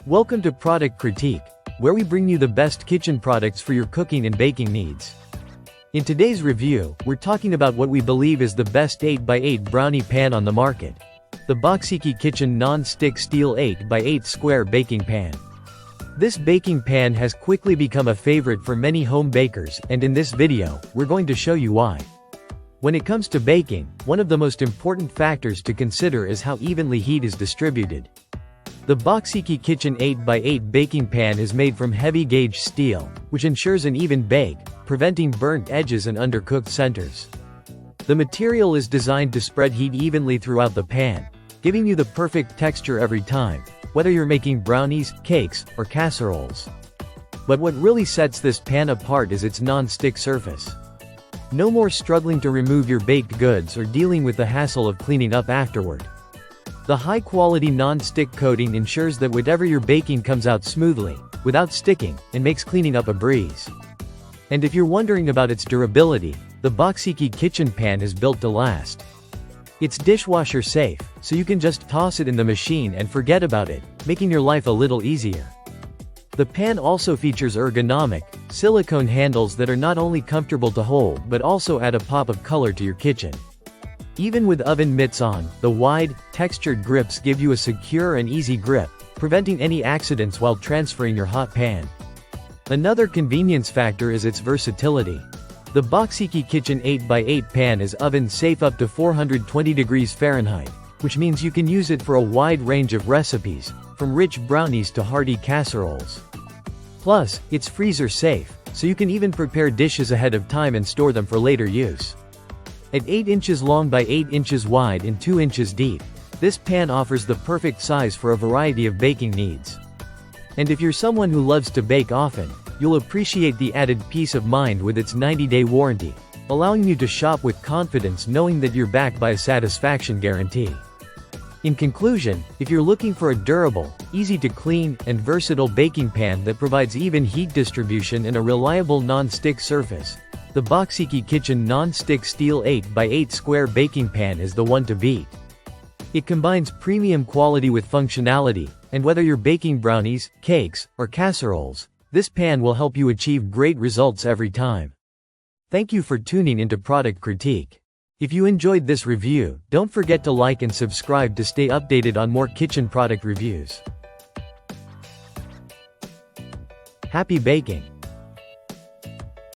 Welcome to Product Critique, where we bring you the best kitchen products for your cooking and baking needs. In today's review, we're talking about what we believe is the best 8x8 brownie pan on the market. The Boxiki Kitchen Non-Stick Steel 8x8 Square Baking Pan. This baking pan has quickly become a favorite for many home bakers, and in this video, we're going to show you why. When it comes to baking, one of the most important factors to consider is how evenly heat is distributed. The Boxiki Kitchen 8x8 baking pan is made from heavy-gauge steel, which ensures an even bake, preventing burnt edges and undercooked centers. The material is designed to spread heat evenly throughout the pan, giving you the perfect texture every time, whether you're making brownies, cakes, or casseroles. But what really sets this pan apart is its non-stick surface. No more struggling to remove your baked goods or dealing with the hassle of cleaning up afterward. The high-quality non-stick coating ensures that whatever you're baking comes out smoothly, without sticking, and makes cleaning up a breeze. And if you're wondering about its durability, the Boxiki kitchen pan is built to last. It's dishwasher safe, so you can just toss it in the machine and forget about it, making your life a little easier. The pan also features ergonomic, silicone handles that are not only comfortable to hold but also add a pop of color to your kitchen. Even with oven mitts on, the wide, textured grips give you a secure and easy grip, preventing any accidents while transferring your hot pan. Another convenience factor is its versatility. The Boxiki Kitchen 8x8 pan is oven-safe up to 420 degrees Fahrenheit, which means you can use it for a wide range of recipes, from rich brownies to hearty casseroles. Plus, it's freezer-safe, so you can even prepare dishes ahead of time and store them for later use. At 8 inches long by 8 inches wide and 2 inches deep, this pan offers the perfect size for a variety of baking needs. And if you're someone who loves to bake often, you'll appreciate the added peace of mind with its 90-day warranty, allowing you to shop with confidence knowing that you're backed by a satisfaction guarantee. In conclusion, if you're looking for a durable, easy-to-clean, and versatile baking pan that provides even heat distribution and a reliable non-stick surface, the Boxiki Kitchen Non-Stick Steel 8x8 Square Baking Pan is the one to beat. It combines premium quality with functionality, and whether you're baking brownies, cakes, or casseroles, this pan will help you achieve great results every time. Thank you for tuning into Product Critique. If you enjoyed this review, don't forget to like and subscribe to stay updated on more kitchen product reviews. Happy baking!